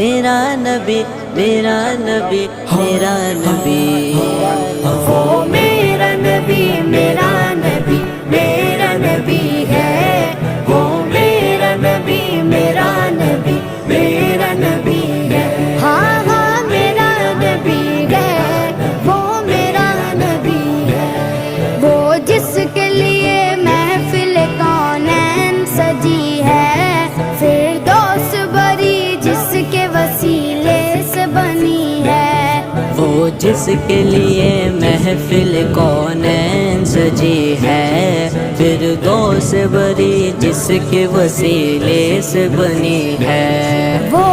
میرا نبی میرا نبی میرا نبی، وہ میرا نبی میرا نبی میرا نبی ہے، وہ میرا نبی میرا نبی میرا نبی ہے، ہاں ہاں میرا نبی ہے، وہ میرا نبی ہے، وہ جس کے لیے محفل کونین سجی ہے، فردوس بری جس کے وسیلے سے بنی ہے، وہ جس کے لیے محفل کونین سجی ہے، فردوس بری جس کے وسیلے سے بنی ہے، وہ